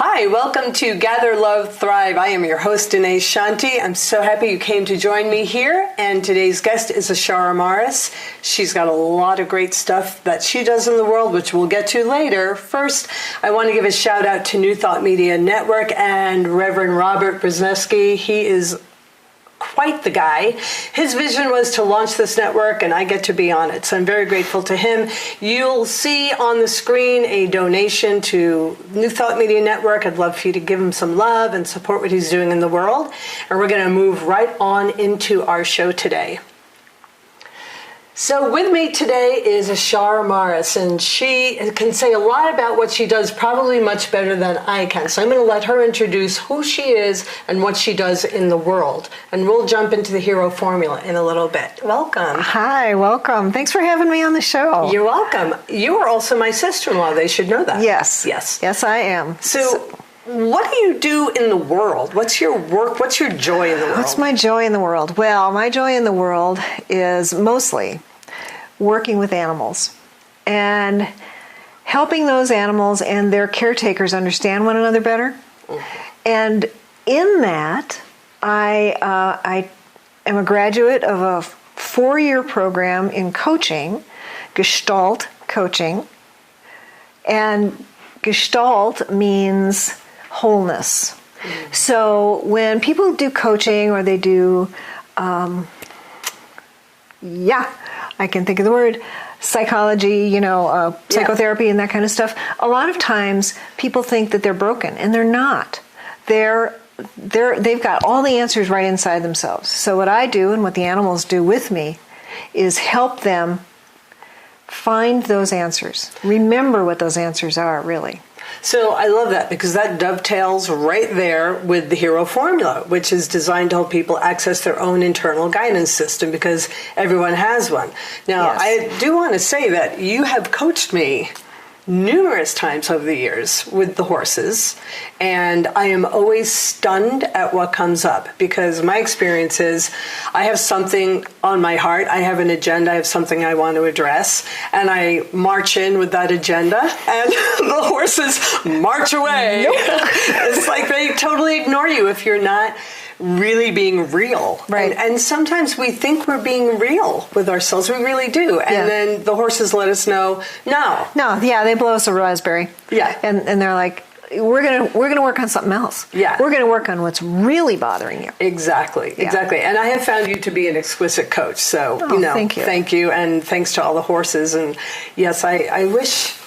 Hi, welcome to Gather, Love, Thrive. I am your host, Danae Shanti. I'm so happy you came to join me here. And today's guest is Ashara Morris. She's got a lot of great stuff that she does in the world, which we'll get to later. First, I want to give a shout out to New Thought Media Network and Reverend Robert Brzezinski. He is quite the guy. His vision was to launch this network, and I get to be on it. So I'm very grateful to him. You'll see on the screen a donation to New Thought Media Network. I'd love for you to give him some love and support what he's doing in the world. And we're going to move right on into our show today. So with me today is Ashara Morris, and she can say a lot about what she does, probably much better than I can. So I'm going to let her introduce who she is and what she does in the world. And we'll jump into the hero formula in a little bit. Welcome. Hi, welcome. Thanks for having me on the show. You're welcome. You are also my sister-in-law. They should know that. Yes. Yes. Yes, I am. So what do you do in the world? What's your work? What's your joy in the world? What's my joy in the world? Well, my joy in the world is mostly working with animals and helping those animals and their caretakers understand one another better. And in that, I am a graduate of a 4-year program in coaching, gestalt coaching. And gestalt means wholeness. So when people do coaching or they do, I can think of the word, psychology, psychotherapy and that kind of stuff. A lot of times people think that they're broken, and they're not. They've got all the answers right inside themselves. So what I do and what the animals do with me is help them find those answers. Remember what those answers are, really. So I love that, because that dovetails right there with the hero formula, which is designed to help people access their own internal guidance system, because everyone has one. Now, yes. I do want to say that you have coached me numerous times over the years with the horses, and I am always stunned at what comes up, because my experience is I have something on my heart, I have an agenda, I have something I want to address, and I march in with that agenda, and the horses march away. Nope. It's like they totally ignore you if you're not really being real. Right. And sometimes we think we're being real with ourselves. We really do. And then the horses let us know, no. No, yeah, they blow us a raspberry. Yeah. And they're like, we're gonna work on something else. Yeah. We're gonna work on what's really bothering you. Exactly. Yeah. Exactly. And I have found you to be an exquisite coach. So, thank you. Thank you. And thanks to all the horses. And yes, I wish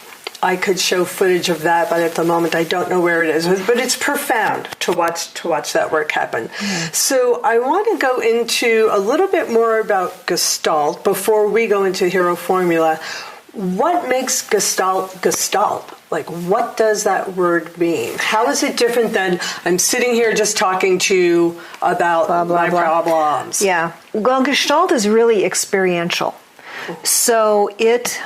I could show footage of that, but at the moment I don't know where it is. But it's profound to watch that work happen. Mm. So I want to go into a little bit more about Gestalt before we go into Hero Formula. What makes Gestalt Gestalt? Like, what does that word mean? How is it different than I'm sitting here just talking to you about blah, blah, my blah. problems? Yeah. Well, Gestalt is really experiential. So it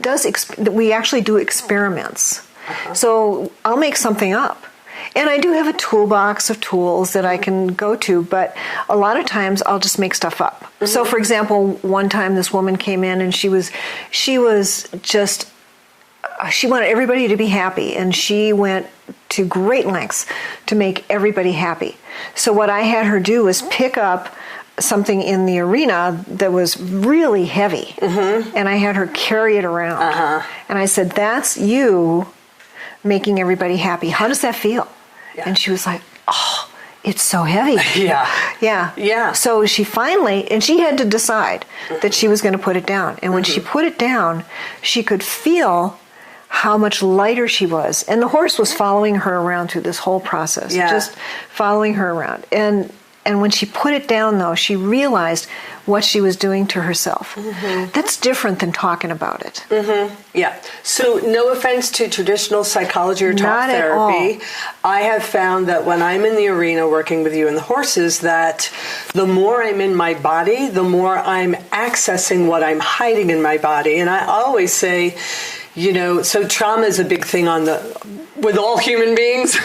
does, we actually do experiments. Uh-huh. So I'll make something up. And I do have a toolbox of tools that I can go to, but a lot of times I'll just make stuff up. Mm-hmm. So for example, one time this woman came in and she wanted everybody to be happy, and she went to great lengths to make everybody happy. So what I had her do was pick up something in the arena that was really heavy, mm-hmm. and I had her carry it around. Uh-huh. And I said, that's you making everybody happy. How does that feel? Yeah. And she was like, oh, it's so heavy. Yeah. So she finally, and she had to decide that she was going to put it down. And when mm-hmm. she put it down, she could feel how much lighter she was. And the horse was following her around through this whole process, just following her around. And And when she put it down, though, she realized what she was doing to herself. That's different than talking about it. Yeah. So no offense to traditional psychology or talk Not at therapy. all. I have found that when I'm in the arena working with you and the horses, that the more I'm in my body, the more I'm accessing what I'm hiding in my body. And I always say, so trauma is a big thing with all human beings,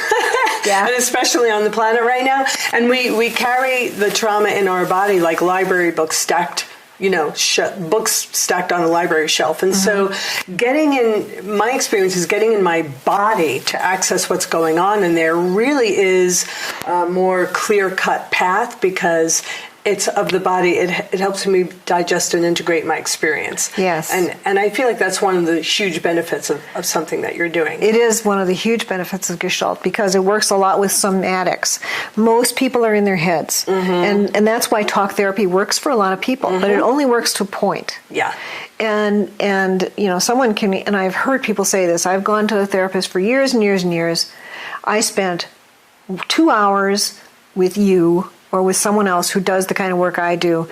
and especially on the planet right now. And we carry the trauma in our body like library books stacked, books stacked on a library shelf. And so my experience is getting in my body to access what's going on in there really is a more clear-cut path, because it's of the body. It helps me digest and integrate my experience. Yes. And I feel like that's one of the huge benefits of something that you're doing. It is one of the huge benefits of Gestalt, because it works a lot with somatics. Most people are in their heads. And that's why talk therapy works for a lot of people, but it only works to a point. Yeah. And someone can, and I've heard people say this, I've gone to a therapist for years and years and years. I spent 2 hours with you or with someone else who does the kind of work I do,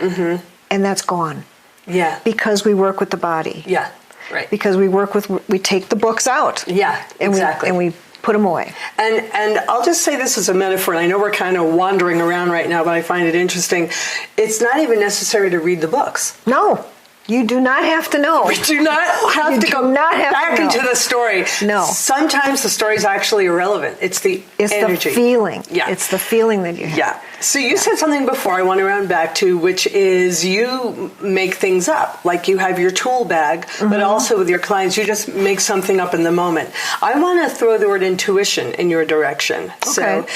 and that's gone. Yeah. Because we work with the body. Yeah, right. Because we take the books out. Yeah, exactly. And we put them away. And I'll just say this as a metaphor, and I know we're kind of wandering around right now, but I find it interesting. It's not even necessary to read the books. No. You do not have to know. We do not have to go back into the story. No. Sometimes the story is actually irrelevant. It's the energy. The feeling. Yeah. It's the feeling that you have. Yeah. So you said something before I want to round back to, which is you make things up. Like you have your tool bag, but also with your clients, you just make something up in the moment. I want to throw the word intuition in your direction. Okay. So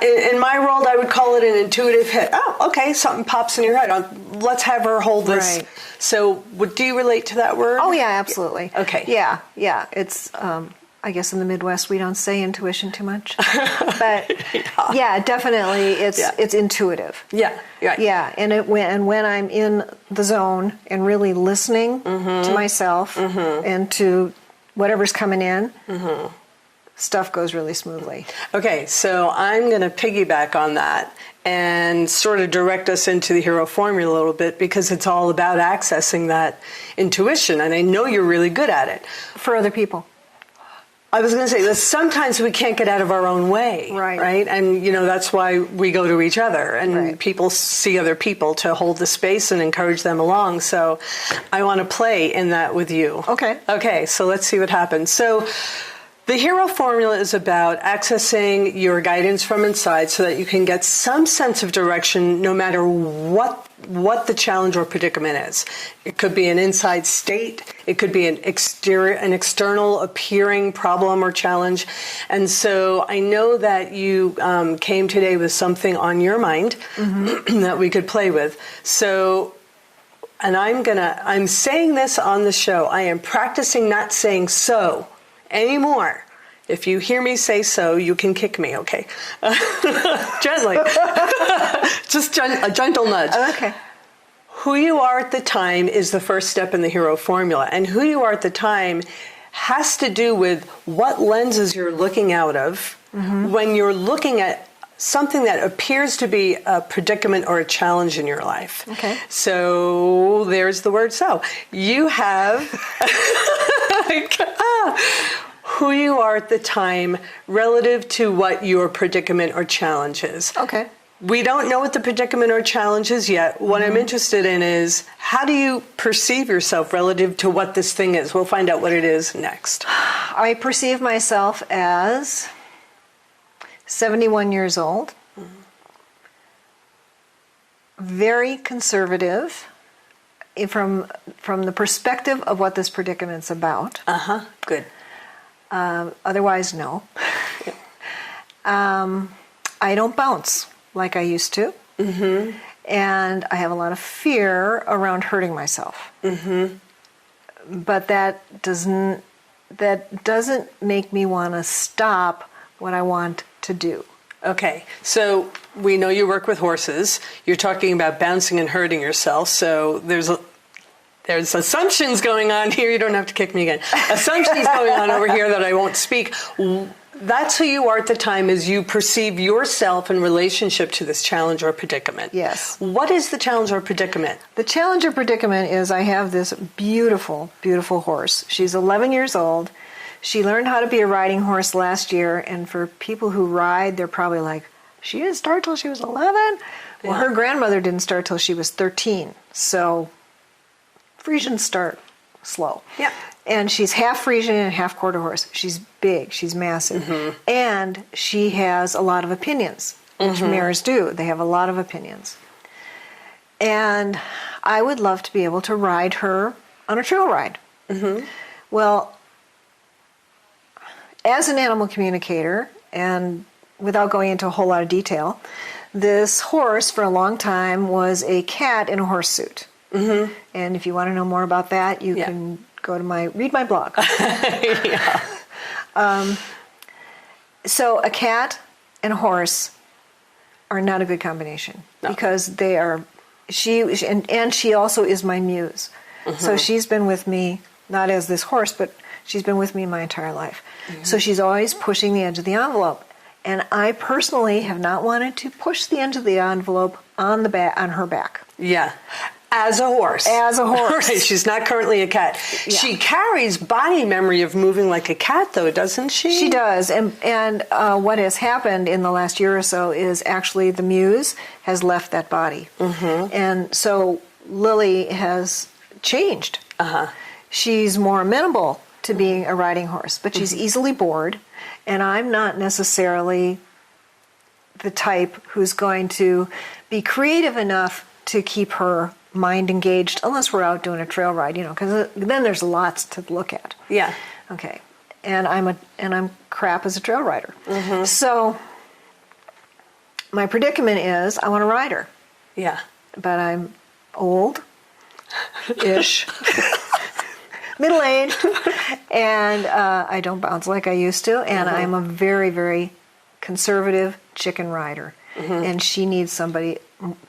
in my world, I would call it an intuitive hit. Oh, okay, something pops in your head. Let's have her hold this. Right. So do you relate to that word? Oh, yeah, absolutely. Okay. Yeah. It's, I guess in the Midwest, we don't say intuition too much. But, yeah, definitely, it's intuitive. Yeah, right. Yeah, and when I'm in the zone and really listening to myself and to whatever's coming in, stuff goes really smoothly. Okay, so I'm going to piggyback on that and sort of direct us into the hero formula a little bit, because it's all about accessing that intuition, and I know you're really good at it. For other people. I was going to say that sometimes we can't get out of our own way, right? And, that's why we go to each other, and people see other people to hold the space and encourage them along. So I want to play in that with you. Okay, so let's see what happens. So the hero formula is about accessing your guidance from inside so that you can get some sense of direction no matter what the challenge or predicament is. It could be an inside state. It could be an external appearing problem or challenge. And so I know that you came today with something on your mind that we could play with. So, and I'm saying this on the show. I am practicing not saying so anymore. If you hear me say so, you can kick me, okay? Gently. Just a gentle nudge. Okay. Who you are at the time is the first step in the hero formula. And who you are at the time has to do with what lenses you're looking out of when you're looking at something that appears to be a predicament or a challenge in your life. Okay. So there's the word so. You have who you are at the time relative to what your predicament or challenge is. Okay. We don't know what the predicament or challenge is yet. What I'm interested in is, how do you perceive yourself relative to what this thing is? We'll find out what it is next. I perceive myself as 71 years old, very conservative from the perspective of what this predicament's about. Good. Otherwise, no. I don't bounce like I used to. And I have a lot of fear around hurting myself. But that doesn't make me want to stop what I want to do. Okay, so we know you work with horses. You're talking about bouncing and hurting yourself, so there's assumptions going on here. You don't have to kick me again. Assumptions going on over here that I won't speak. that's who you are at the time, as you perceive yourself in relationship to this challenge or predicament. Yes. What is the challenge or predicament? The challenge or predicament is I have this beautiful, beautiful horse. She's 11 years old. She learned how to be a riding horse last year, and for people who ride, they're probably like, she didn't start till she was 11? Well, her grandmother didn't start till she was 13. So Frisians start slow. Yeah. And she's half Frisian and half quarter horse. She's big. She's massive. Mm-hmm. And she has a lot of opinions, which mares do. They have a lot of opinions. And I would love to be able to ride her on a trail ride. Mm-hmm. Well, as an animal communicator, and without going into a whole lot of detail, this horse for a long time was a cat in a horse suit. Mm-hmm. And if you want to know more about that, you can go to read my blog. So a cat and a horse are not a good combination because they are. She also is my muse. Mm-hmm. So she's been with me, not as this horse, but she's been with me my entire life. Mm-hmm. So she's always pushing the edge of the envelope. And I personally have not wanted to push the edge of the envelope on her back. Yeah. As a horse. As a horse. Right. She's not currently a cat. Yeah. She carries body memory of moving like a cat, though, doesn't she? She does. And what has happened in the last year or so is actually the muse has left that body. Mm-hmm. And so Lily has changed. Uh-huh. She's more amenable to being a riding horse, but she's easily bored. And I'm not necessarily the type who's going to be creative enough to keep her mind engaged unless we're out doing a trail ride, because then there's lots to look at. Yeah. Okay. And I'm crap as a trail rider. Mm-hmm. So my predicament is I want to ride her. Yeah. But I'm old-ish. Middle-aged, and I don't bounce like I used to, and I'm a very, very conservative chicken rider, and she needs somebody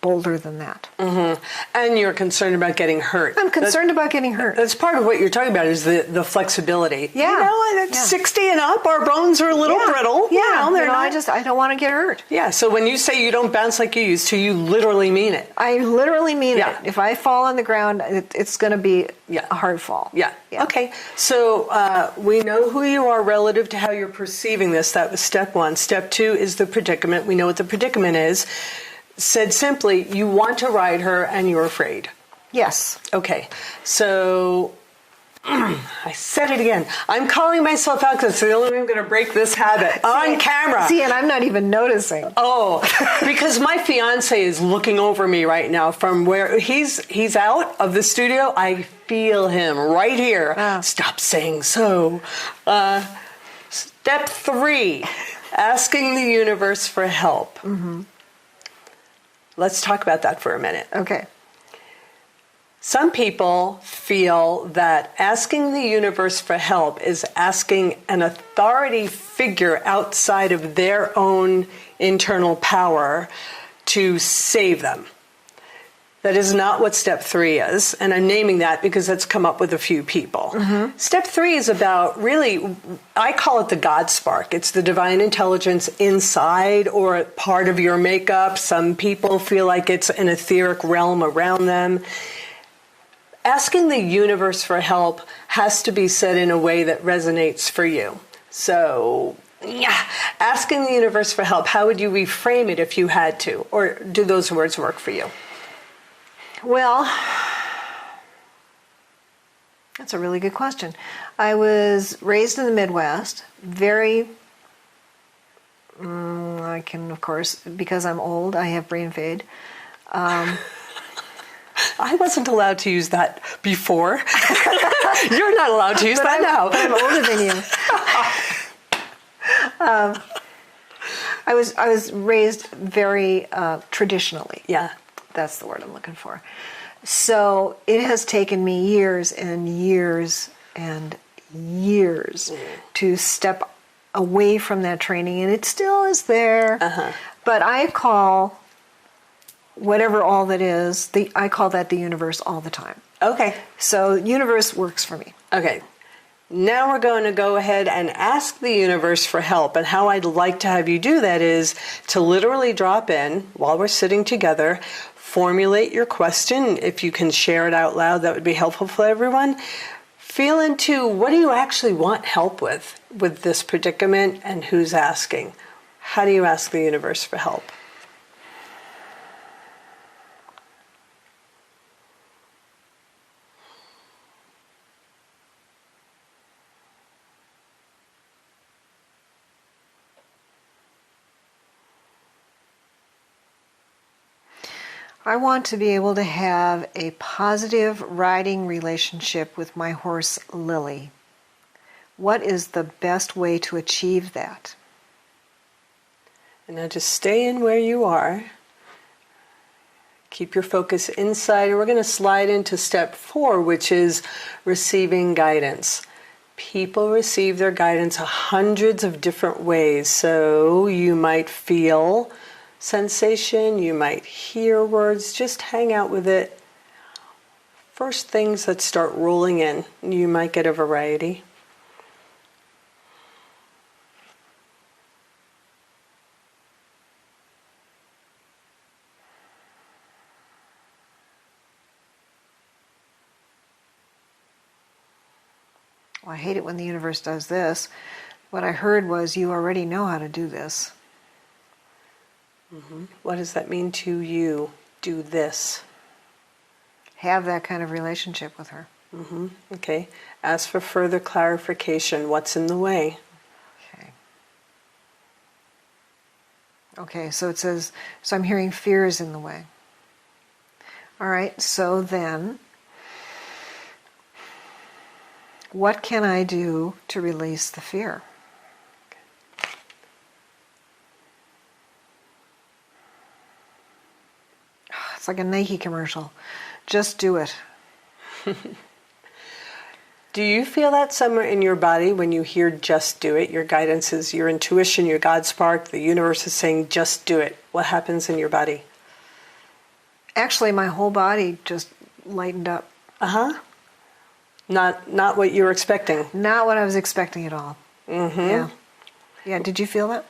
bolder than that. Mm-hmm. And you're concerned about getting hurt. I'm concerned about getting hurt. That's part of what you're talking about is the flexibility. Yeah. At 60 and up, our bones are a little brittle. Yeah. I don't want to get hurt. Yeah. So when you say you don't bounce like you used to, you literally mean it. I literally mean it. If I fall on the ground, it's going to be a hard fall. Yeah. Okay. So we know who you are relative to how you're perceiving this. That was step one. Step two is the predicament. We know what the predicament is. Said simply, you want to ride her and you're afraid. Yes. Okay. So I said it again. I'm calling myself out because it's the only way I'm going to break this habit on camera. See, and I'm not even noticing. Oh, because my fiance is looking over me right now from where he's out of the studio. I feel him right here. Oh. Stop saying so. Step 3, asking the universe for help. Mm-hmm. Let's talk about that for a minute. Okay. Some people feel that asking the universe for help is asking an authority figure outside of their own internal power to save them. That is not what step 3 is, and I'm naming that because that's come up with a few people. Mm-hmm. Step 3 is about really, I call it the God spark. It's the divine intelligence inside or part of your makeup. Some people feel like it's an etheric realm around them. Asking the universe for help has to be said in a way that resonates for you. So, asking the universe for help, how would you reframe it if you had to? Or do those words work for you? Well, that's a really good question. I was raised in the Midwest, very, I can, of course, because I'm old, I have brain fade. I wasn't allowed to use that before. You're not allowed to use that now. But I'm older than you. I was raised very traditionally. Yeah. That's the word I'm looking for. So it has taken me years and years and years to step away from that training, and it still is there. Uh-huh. But I call whatever all that is, I call that the universe all the time. Okay. So universe works for me. Okay. Now we're going to go ahead and ask the universe for help. And how I'd like to have you do that is to literally drop in while we're sitting together, formulate your question. If you can share it out loud, that would be helpful for everyone. Feel into what do you actually want help with this predicament and who's asking. How do you ask the universe for help? I want to be able to have a positive riding relationship with my horse, Lily. What is the best way to achieve that? And now just stay in where you are. Keep your focus inside. And we're going to slide into step 4, which is receiving guidance. People receive their guidance hundreds of different ways. So you might feel sensation, you might hear words, just hang out with it. First things that start rolling in, you might get a variety. Well, I hate it when the universe does this. What I heard was, you already know how to do this. What does that mean to you? Do this. Have that kind of relationship with her. Okay. Ask for further clarification. What's in the way? Okay, so it says, so I'm hearing fear is in the way. All right, so then, what can I do to release the fear? It's like a Nike commercial. Just do it. Do you feel that somewhere in your body when you hear just do it? Your guidance is your intuition, your God spark, the universe is saying just do it. What happens in your body? Actually, my whole body just lightened up. Not what you were expecting. Not what I was expecting at all. Yeah. Did you feel that?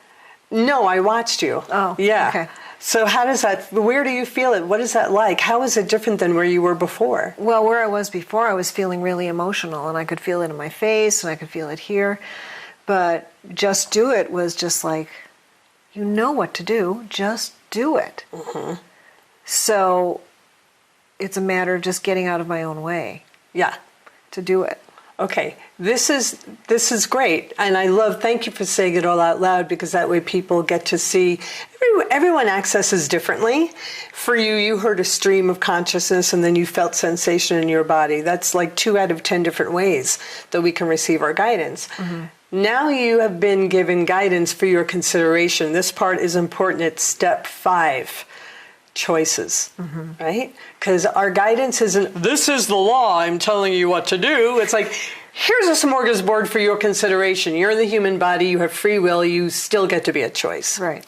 No, I watched you. Oh, yeah. Okay. So how does that, where do you feel it? What is that like? How is it different than where you were before? Well, where I was before, I was feeling really emotional, and I could feel it in my face, and I could feel it here. But just do it was just like, you know what to do, just do it. So it's a matter of just getting out of my own way. Yeah. To do it. Okay, this is great, and I love. Thank you for saying it all out loud, because that way people get to see. Everyone accesses differently. For you, you heard a stream of consciousness, and then you felt sensation in your body. That's like 2 out of 10 different ways that we can receive our guidance. Now you have been given guidance for your consideration. This part is important. It's step 5. Choices, right? Because our guidance isn't, this is the law, I'm telling you what to do. It's like, here's a smorgasbord for your consideration. You're in the human body, you have free will, you still get to be a choice. Right.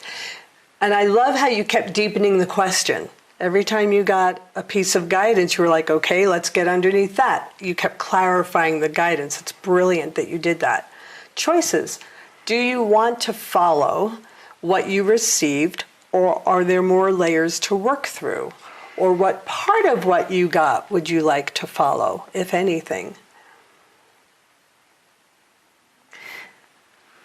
And I love how you kept deepening the question. Every time you got a piece of guidance, you were like, okay, let's get underneath that. You kept clarifying the guidance. It's brilliant that you did that. Choices. Do you want to follow what you received, or are there more layers to work through? Or what part of what you got would you like to follow, if anything?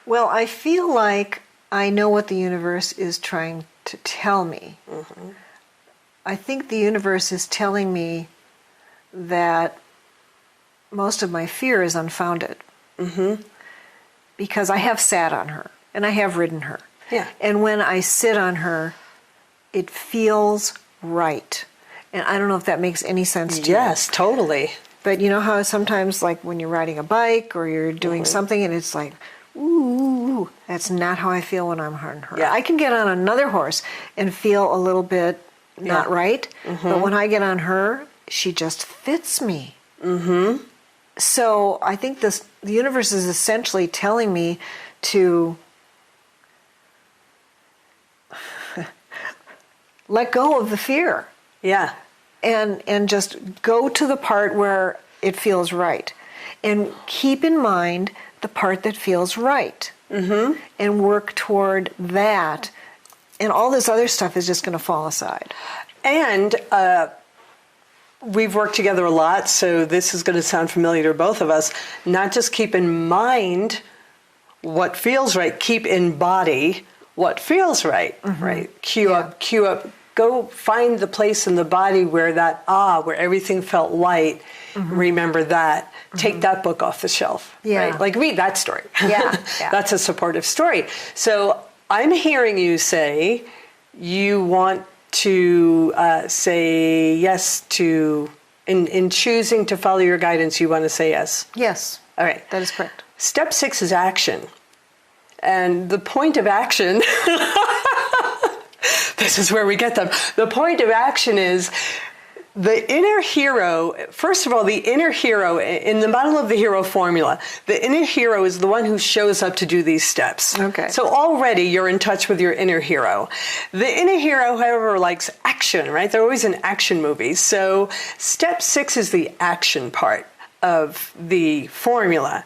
Well, I feel like I know what the universe is trying to tell me. I think the universe is telling me that most of my fear is unfounded. Because I have sat on her, and I have ridden her. Yeah. And when I sit on her, it feels right. And I don't know if that makes any sense to you. Yes, totally. But you know how sometimes, like when you're riding a bike or you're doing something and it's like, ooh, that's not how I feel when I'm on her. Yeah. I can get on another horse and feel a little bit not right. But when I get on her, she just fits me. So I think the universe is essentially telling me to let go of the fear. Yeah. And just go to the part where it feels right. and keep in mind the part that feels right, and work toward that. And all this other stuff is just going to fall aside. And we've worked together a lot, so this is going to sound familiar to both of us. Not just keep in mind what feels right, keep in body what feels right, right? Cue up, go find the place in the body where where everything felt light. Remember that. Take that book off the shelf, right? Like read that story. That's a supportive story. So I'm hearing you say you want to say yes to, in choosing to follow your guidance, you want to say yes. Yes. All right. That is correct. Step 6 is action. And the point of action, this is where we get them. The point of action is the inner hero. First of all, the inner hero, in the model of the hero formula, the inner hero is the one who shows up to do these steps. Okay. So already you're in touch with your inner hero. The inner hero, however, likes action, right? They're always in action movies. So step 6 is the action part of the formula.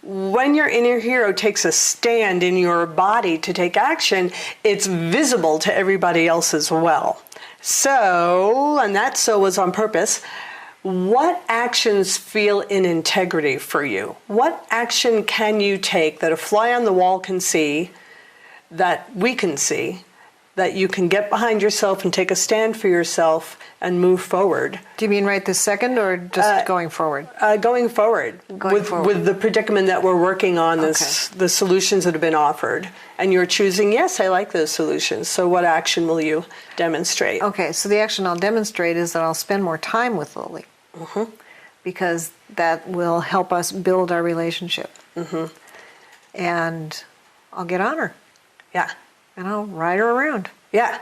When your inner hero takes a stand in your body to take action, it's visible to everybody else as well. So, and that so was on purpose, what actions feel in integrity for you? What action can you take that a fly on the wall can see, that we can see, that you can get behind yourself and take a stand for yourself and move forward? Do you mean right this second or just going forward? Going forward. With the predicament that we're working on, the solutions that have been offered. And you're choosing, yes, I like those solutions. So what action will you demonstrate? Okay, so the action I'll demonstrate is that I'll spend more time with Lily. Because that will help us build our relationship. And I'll get on her. Yeah. And I'll ride her around. Yeah.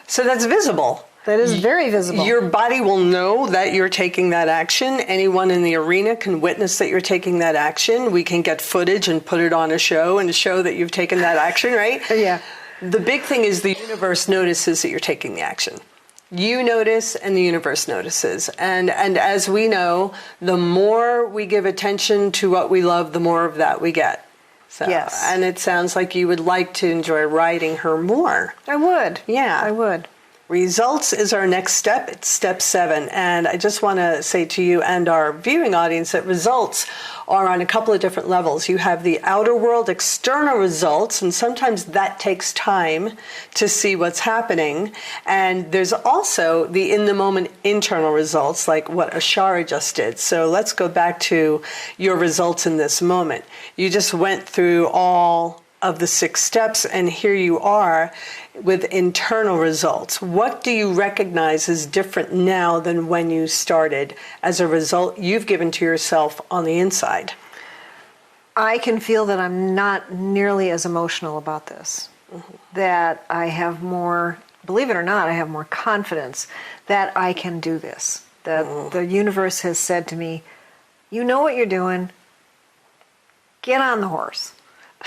So that's visible. That is very visible. Your body will know that you're taking that action. Anyone in the arena can witness that you're taking that action. We can get footage and put it on a show and show that you've taken that action, right? Yeah. The big thing is the universe notices that you're taking the action. You notice and the universe notices. And as we know, the more we give attention to what we love, the more of that we get. So, yes. And it sounds like you would like to enjoy riding her more. I would. Yeah. I would. Results is our next step. It's step 7. And I just want to say to you and our viewing audience that results are on a couple of different levels. You have the outer world external results, and sometimes that takes time to see what's happening. And there's also the in-the-moment internal results, like what Ashara just did. So let's go back to your results in this moment. You just went through all of the 6 steps, and here you are with internal results. What do you recognize is different now than when you started as a result you've given to yourself on the inside? I can feel that I'm not nearly as emotional about this. That I have more, believe it or not, I have more confidence that I can do this. That the universe has said to me, you know what you're doing, get on the horse.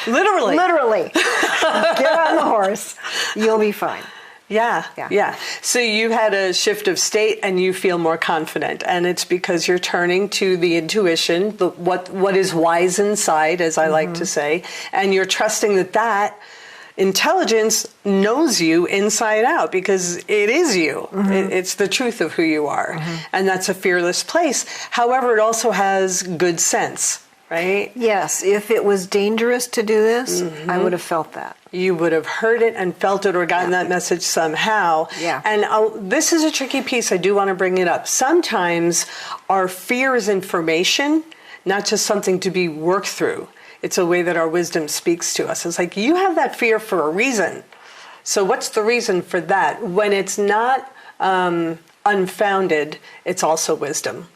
Literally. Get on the horse. You'll be fine. Yeah. So you had a shift of state and you feel more confident. And it's because you're turning to the intuition, what is wise inside, as I like to say. And you're trusting that intelligence knows you inside out because it is you. It's the truth of who you are. And that's a fearless place. However, it also has good sense. Right? Yes, if it was dangerous to do this, I would have felt that. You would have heard it and felt it or gotten that message somehow. Yeah. And this is a tricky piece. I do want to bring it up. Sometimes our fear is information, not just something to be worked through. It's a way that our wisdom speaks to us. It's like, you have that fear for a reason. So what's the reason for that? When it's not unfounded, it's also wisdom.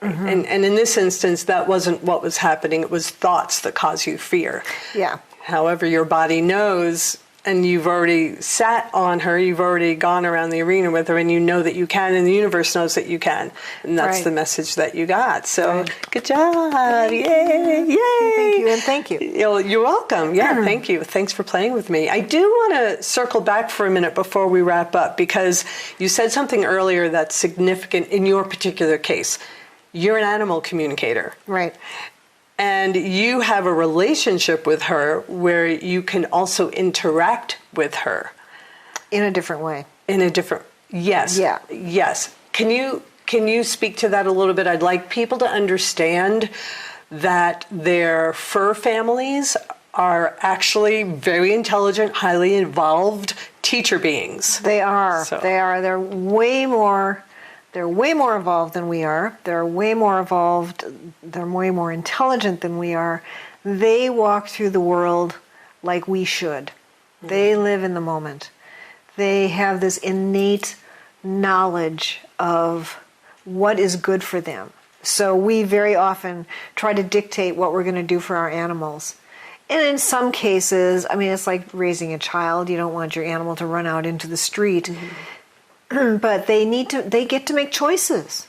And in this instance, that wasn't what was happening. It was thoughts that cause you fear. Yeah. However, your body knows, and you've already sat on her, you've already gone around the arena with her, and you know that you can, and the universe knows that you can. And that's the message that you got. So, good job. Yay. Thank you, and thank you. You're welcome. Yeah, thank you. Thanks for playing with me. I do want to circle back for a minute before we wrap up, because you said something earlier that's significant in your particular case. you're an animal communicator. Right. And you have a relationship with her where you can also interact with her. In a different way. Yes. Yeah. Yes. Can you speak to that a little bit? I'd like people to understand that their fur families are actually very intelligent, highly evolved teacher beings. They are. So. They are. They're way more evolved than we are. They're way more evolved. They're way more intelligent than we are. They walk through the world like we should. Mm-hmm. They live in the moment. They have this innate knowledge of what is good for them. So we very often try to dictate what we're going to do for our animals. And in some cases, I mean, it's like raising a child. You don't want your animal to run out into the street. Mm-hmm. But they get to make choices.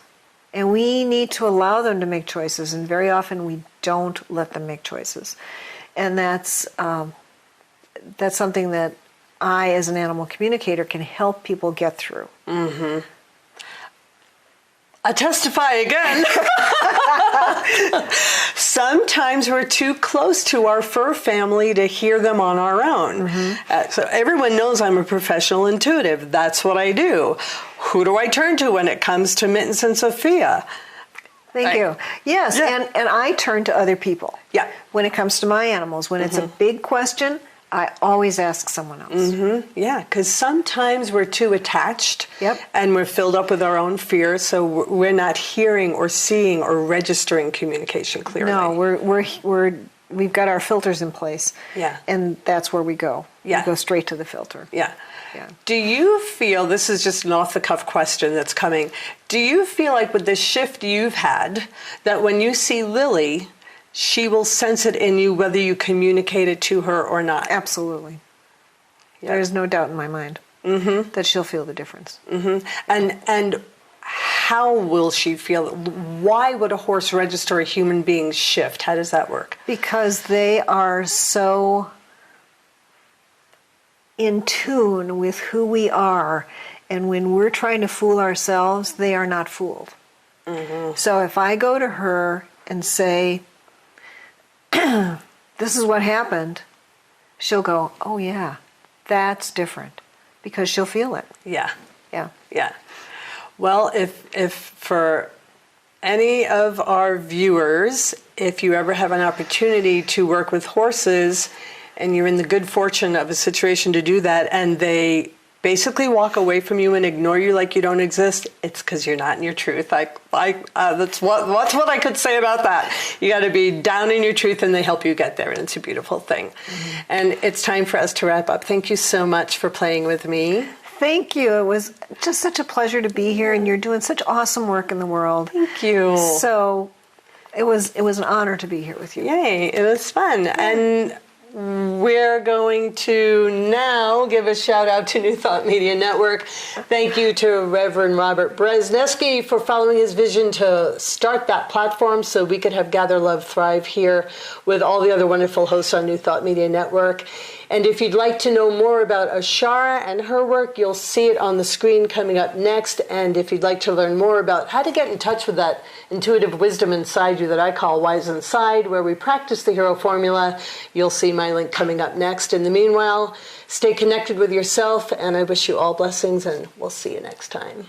And we need to allow them to make choices. And very often we don't let them make choices. And that's something that I, as an animal communicator, can help people get through. Mm-hmm. I testify again. Sometimes we're too close to our fur family to hear them on our own. Mm-hmm. So everyone knows I'm a professional intuitive. That's what I do. Who do I turn to when it comes to Mittens and Sophia? Thank you. Yes, yeah. And I turn to other people. Yeah. When it comes to my animals. When it's a big question, I always ask someone else. Mm-hmm. Yeah, because sometimes we're too attached. Yep. And we're filled up with our own fear, so we're not hearing or seeing or registering communication clearly. No, we've got our filters in place. Yeah. And that's where we go. Yeah. We go straight to the filter. Yeah. Yeah. Do you feel, this is just an off-the-cuff question that's coming, do you feel like with the shift you've had, that when you see Lily, she will sense it in you whether you communicate it to her or not? Absolutely. Yeah. There's no doubt in my mind that she'll feel the difference. Mm-hmm. And how will she feel? Why would a horse register a human being's shift? How does that work? Because they are so in tune with who we are, and when we're trying to fool ourselves, they are not fooled. Mm-hmm. So if I go to her and say, this is what happened, she'll go, oh yeah, that's different, because she'll feel it. Yeah. Yeah. Yeah. Well, if for any of our viewers, if you ever have an opportunity to work with horses and you're in the good fortune of a situation to do that and they basically walk away from you and ignore you like you don't exist, it's because you're not in your truth. That's what I could say about that. You got to be down in your truth, and they help you get there, and it's a beautiful thing. Mm-hmm. And it's time for us to wrap up. Thank you so much for playing with me. Thank you. It was just such a pleasure to be here, and you're doing such awesome work in the world. Thank you. So it was an honor to be here with you. Yay, it was fun. Yeah. And we're going to now give a shout out to New Thought Media Network. Thank you to Reverend Robert Brzezinski for following his vision to start that platform so we could have Gather, Love, Thrive here with all the other wonderful hosts on New Thought Media Network. And if you'd like to know more about Ashara and her work, you'll see it on the screen coming up next. And if you'd like to learn more about how to get in touch with that intuitive wisdom inside you that I call Wise Inside, where we practice the hero formula, you'll see my link coming up next. In the meanwhile, stay connected with yourself, and I wish you all blessings, and we'll see you next time.